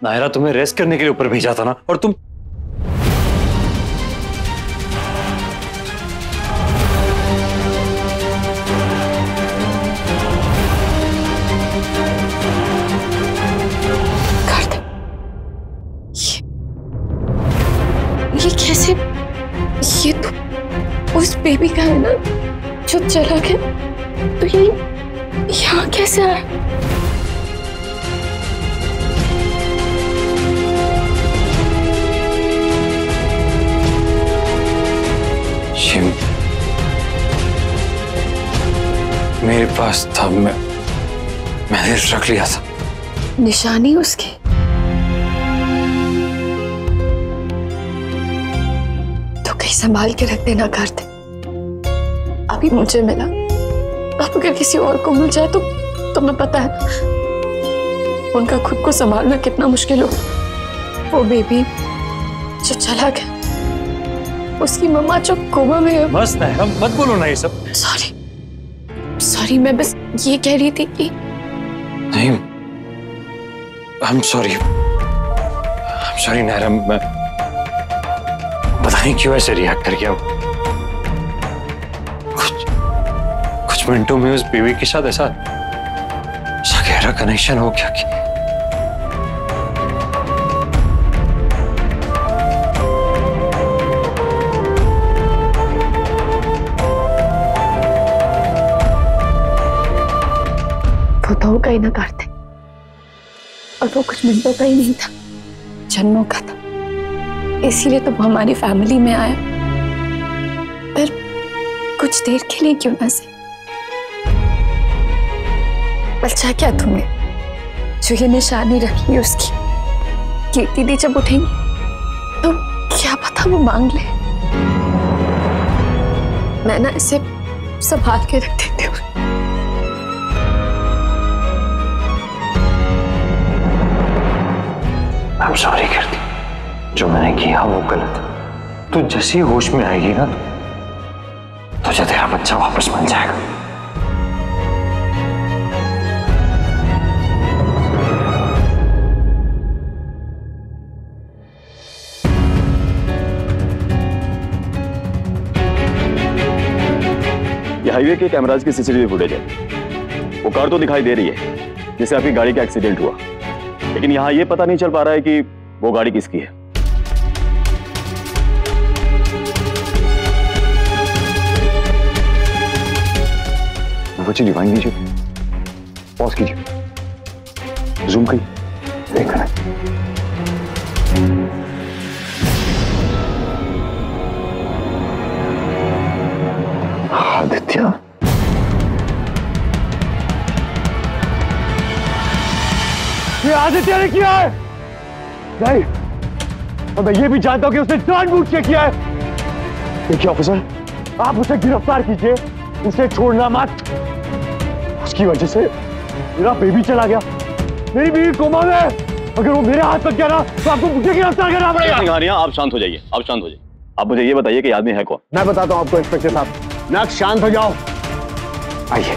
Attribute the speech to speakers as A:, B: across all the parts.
A: नायरा तुम्हें रेस्ट करने के लिए ऊपर भेजा था ना, और तुम
B: ये कैसे? ये तो उस बेबी का है ना जो चला गया, तो ये यहाँ कैसे आया?
A: शिव, मेरे पास था, मैंने रख लिया था।
B: निशानी उसकी? तो कहीं संभाल के रख देना कार्तिक। अभी मुझे मिला, अब अगर किसी और को मिल जाए तो तुम्हें पता है उनका खुद को संभालना कितना मुश्किल हो। वो बेबी जो चला गया, उसकी मम्मा जो कोमा में है।
A: बस नायरा, मत बोलो ना ये सब।
B: सॉरी, मैं बस ये कह रही थी कि
A: नहीं, I'm sorry नायरा, मैं पता नहीं क्यों ऐसे रिएक्ट कर गया। कुछ मिनटों में उस बेबी के साथ ऐसा गहरा कनेक्शन हो गया कि
B: वो तो होगा ही ना कार्तिक, और वो कुछ मिनटों का ही नहीं था, जन्मों का था। इसीलिए तो वो हमारी फैमिली में आया, पर कुछ देर के लिए क्यों ना से। अच्छा क्या तुमने जो ये निशानी रखी उसकी, कीर्ति दी जब उठेंगी तो क्या पता वो मांग ले। मैं ना इसे संभाल के रख देती हूँ।
A: I'm sorry कीर्ति, जो मैंने किया वो गलत। तू जैसे ही होश में आएगी ना, तुझे तेरा बच्चा वापस मिल जाएगा।
C: ये हाईवे के कैमराज की सीसीटीवी फुटेज है। वो कार तो दिखाई दे रही है जिससे आपकी गाड़ी का एक्सीडेंट हुआ, लेकिन यहाँ ये पता नहीं चल पा रहा है कि वो गाड़ी किसकी है।
A: बच्चे रिवाइंड कीजिए, पॉज कीजिए, जूम करिए, देखना। आदित्य,
D: ये आदित्य ने किया है। नहीं, और मैं ये भी जानता हूं कि उसने जानबूझ के किया है। देखिए ऑफिसर, आप उसे गिरफ्तार कीजिए, उसे छोड़ना मत। उसकी वजह से मेरा बेबी चला गया, मेरी बीवी कोमा में। अगर वो मेरे हाथ में गया ना तो आपको मुझे गिरफ्तार करना पड़ेगा।
C: आप शांत हो जाइए, आप शांत हो जाइए। आप मुझे ये बताइए कि आदमी है कौन?
D: मैं बताता हूं आपको इंस्पेक्टर साहब। ना शांत हो जाओ, आइए।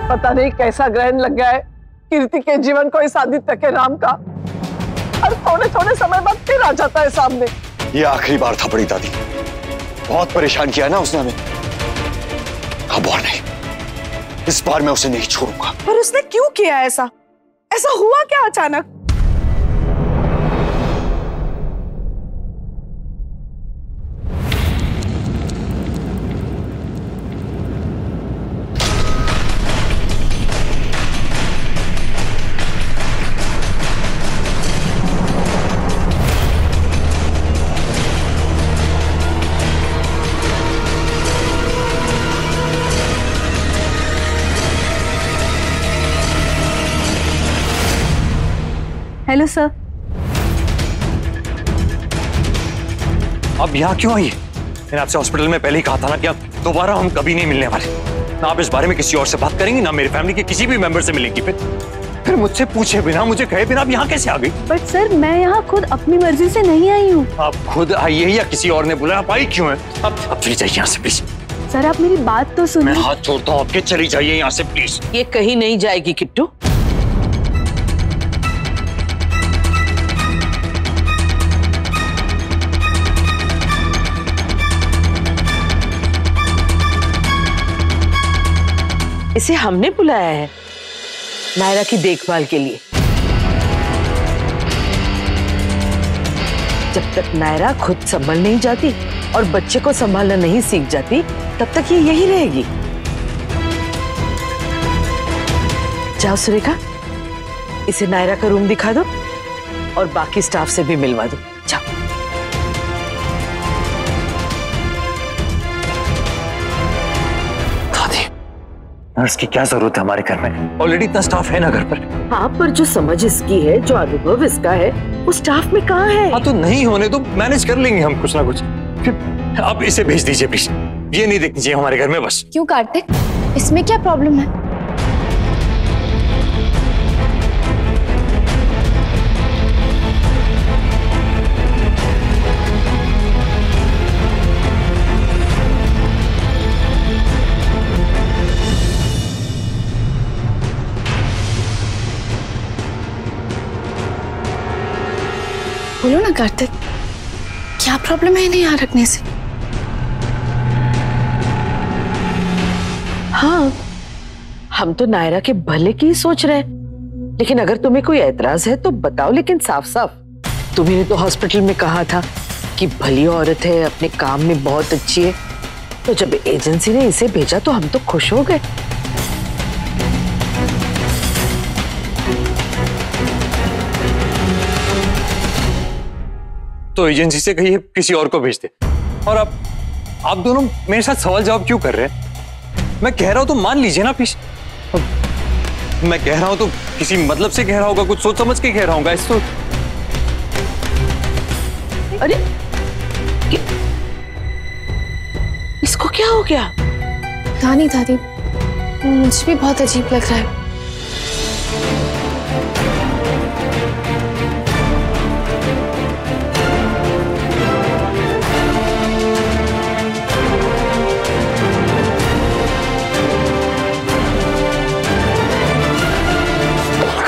E: पता नहीं कैसा ग्रहण लग गया है कीर्ति के जीवन को इस आदित्य के नाम का, और थोड़े थोड़े समय बाद फिर आ जाता है सामने।
F: ये आखिरी बार था बड़ी दादी, बहुत परेशान किया ना उसने हमें। अब और नहीं, इस बार मैं उसे नहीं छोड़ूंगा।
E: पर उसने क्यों किया ऐसा? ऐसा हुआ क्या अचानक?
G: Hello sir.
A: अब यहाँ क्यों आई? मैंने आपसे हॉस्पिटल में पहले ही कहा था ना कि अब दोबारा हम कभी नहीं मिलने वाले। ना आप इस बारे में किसी और से बात करेंगी, ना मेरी फैमिली के किसी भी मेंबर से मिलेंगी। फिर मुझसे पूछे बिना, मुझे कहे बिना आप यहाँ कैसे आ गई?
G: बट सर, मैं यहाँ खुद अपनी मर्जी से नहीं आई हूँ।
A: आप खुद आई है या किसी और ने बुलाया? आप आई क्यों है? अब प्लीज जाइए यहाँ से, प्लीज।
G: सर आप मेरी बात तो
A: मैं
G: सुनिए।
A: हाथ छोड़ता हूँ आपके, चली जाइए यहाँ से प्लीज।
E: ये कहीं नहीं जाएगी किट्टू। इसे हमने बुलाया है नायरा की देखभाल के लिए। जब तक नायरा खुद संभल नहीं जाती और बच्चे को संभालना नहीं सीख जाती तब तक ये यही रहेगी। जाओ सुरेखा, इसे नायरा का रूम दिखा दो और बाकी स्टाफ से भी मिलवा दो। जाओ।
A: दादी, नर्स की क्या जरूरत है हमारे घर में? ऑलरेडी इतना स्टाफ है ना घर पर।
E: हाँ, पर जो समझ इसकी है, जो अनुभव इसका है, वो स्टाफ में कहाँ है?
A: हाँ तो नहीं होने तो मैनेज कर लेंगे हम कुछ ना कुछ। फिर अब इसे भेज दीजिए प्लीज, ये नहीं देखनी चाहिए हमारे घर में बस।
B: क्यों कार्तिक, इसमें क्या प्रॉब्लम है? बोलो ना कार्तिक, क्या प्रॉब्लम है इन्हें यहाँ रखने से?
E: हाँ, हम तो नायरा के भले की ही सोच रहे हैं, लेकिन अगर तुम्हें कोई एतराज है तो बताओ, लेकिन साफ साफ। तुम्हें तो हॉस्पिटल में कहा था कि भली औरत है, अपने काम में बहुत अच्छी है, तो जब एजेंसी ने इसे भेजा तो हम तो खुश हो गए।
A: तो एजेंसी से कहिए किसी और को भेज दे। और आप दोनों मेरे साथ सवाल जवाब क्यों कर रहे हैं? मैं कह रहा हूं तो मान लीजिए ना प्लीज। मैं कह रहा हूं तो किसी मतलब से कह रहा होगा, कुछ सोच समझ के कह रहा हूँ। इसको
E: अरे इसको क्या हो गया?
B: दादी दादी, मुझे भी बहुत अजीब लग रहा है।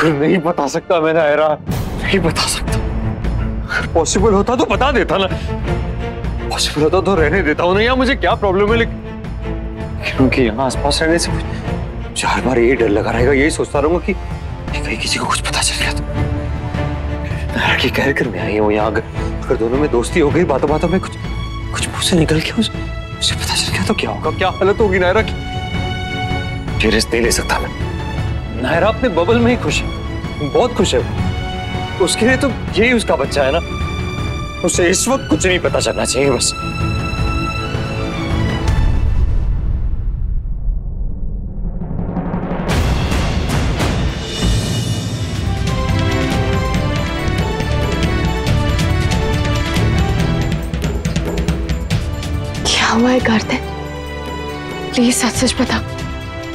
A: नहीं बता सकता मैं नायरा, नहीं बता सकता। अगर पॉसिबल होता तो बता देता ना, पॉसिबल होता तो रहने देता हूँ ना। या मुझे क्या प्रॉब्लम है, लेकिन क्योंकि यहाँ आसपास रहने से मुझे हर बार यही डर लगा रहेगा, यही सोचता रहूंगा कि कहीं किसी को कुछ पता चल गया तो। नायरा की कह कर मैं आई हूँ यहाँ, अगर दोनों में दोस्ती हो गई, बातों बातों में कुछ मुंह से निकल गया, मुझे पता चल गया तो क्या होगा, क्या हालत होगी नायरा की। रिस्क नहीं ले सकता मैं। नायरा अपने बबल में ही खुश है, बहुत खुश है। उसके लिए तो यही उसका बच्चा है ना, उसे इस वक्त कुछ नहीं पता चलना चाहिए बस।
B: क्या हुआ है कार्तिक? प्लीज सच सच बता,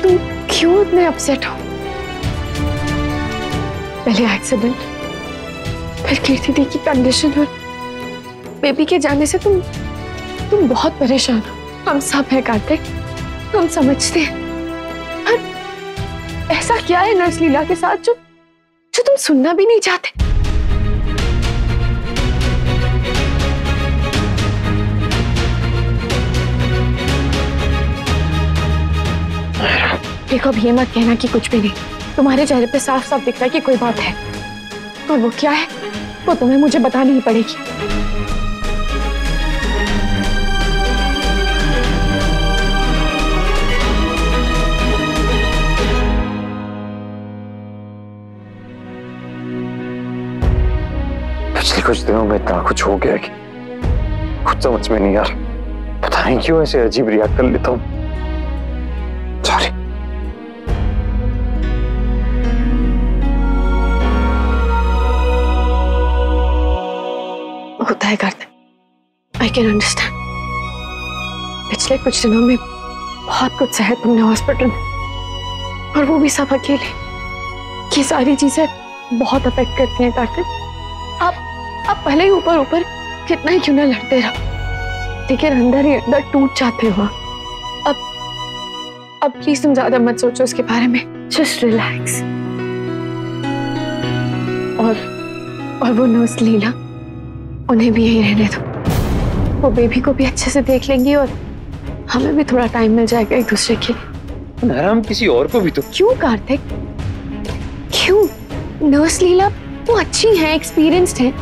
B: तुम क्यों इतने अपसेट हो? पहले एक्सीडेंट, फिर कीर्ति दी की कंडीशन और बेबी के जाने से तुम बहुत परेशान हो। हम सब हैं कार्तिक, हम समझते हैं। पर ऐसा क्या है नर्स लीला के साथ जो तुम सुनना भी नहीं चाहते? देखो, अब ये मत कहना कि कुछ भी नहीं। तुम्हारे चेहरे पे साफ साफ दिख रहा है कि कोई बात है, और वो क्या है वो तुम्हें मुझे बतानी ही पड़ेगी।
A: पिछले कुछ दिनों में इतना कुछ हो गया कि कुछ समझ में नहीं आ रहा। पता नहीं क्यों ऐसे अजीब रिएक्ट कर लेता हूँ। सॉरी।
B: होता है कार्तिक, आई कैन अंडरस्टैंड। पिछले कुछ दिनों में बहुत कुछ सहा तुमने हॉस्पिटल में, और वो भी सब अकेले। ये सारी चीजें बहुत अफेक्ट करती हैं कार्तिक। आप भले ही ऊपर ऊपर कितना ही क्यों ना लड़ते रहो, लेकिन अंदर ही अंदर टूट जाते हो। अब प्लीज तुम ज्यादा मत सोचो उसके बारे में, जस्ट रिलैक्स। और वो नर्स लीला, उन्हें भी यही रहने दो। वो बेबी को भी अच्छे से देख लेंगी और हमें भी थोड़ा टाइम मिल जाएगा एक दूसरे के लिए।
A: नायरा, हम किसी और को भी तो।
B: क्यों कार्तिक, क्यों? नर्स लीला वो अच्छी हैं, एक्सपीरियंस्ड हैं,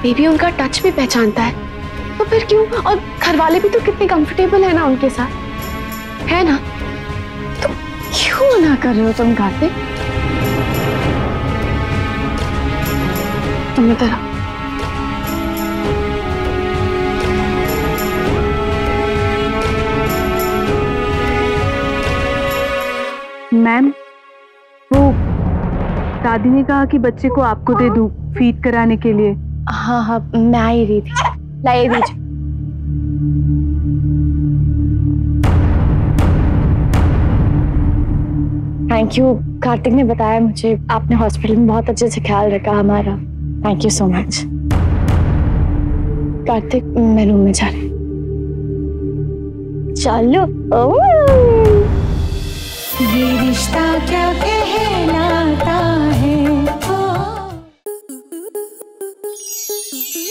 B: बेबी उनका टच भी पहचानता है, तो फिर क्यों? और घर वाले भी तो कितने कंफर्टेबल है ना उनके साथ, है ना? तो क्यों ना कर रहे हो तुम कार्तिक? तुम इधर आओ।
G: मैम, वो दादी ने कहा कि बच्चे को आपको दे दूं फीड कराने के लिए।
B: हाँ, मैं आ ही रही थी, लाइए दीजिए। थैंक यू, कार्तिक ने बताया मुझे, आपने हॉस्पिटल में बहुत अच्छे से ख्याल रखा हमारा। Thank you so much. Kartik, मैं रूम में जा रही हूँ। चलो।
H: ये रिश्ता क्या कहलाता है।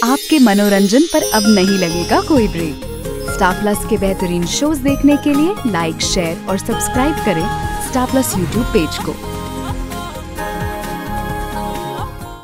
I: आपके मनोरंजन पर अब नहीं लगेगा कोई ब्रेक। स्टार प्लस के बेहतरीन शोज देखने के लिए लाइक, शेयर और सब्सक्राइब करें स्टार प्लस यूट्यूब पेज को।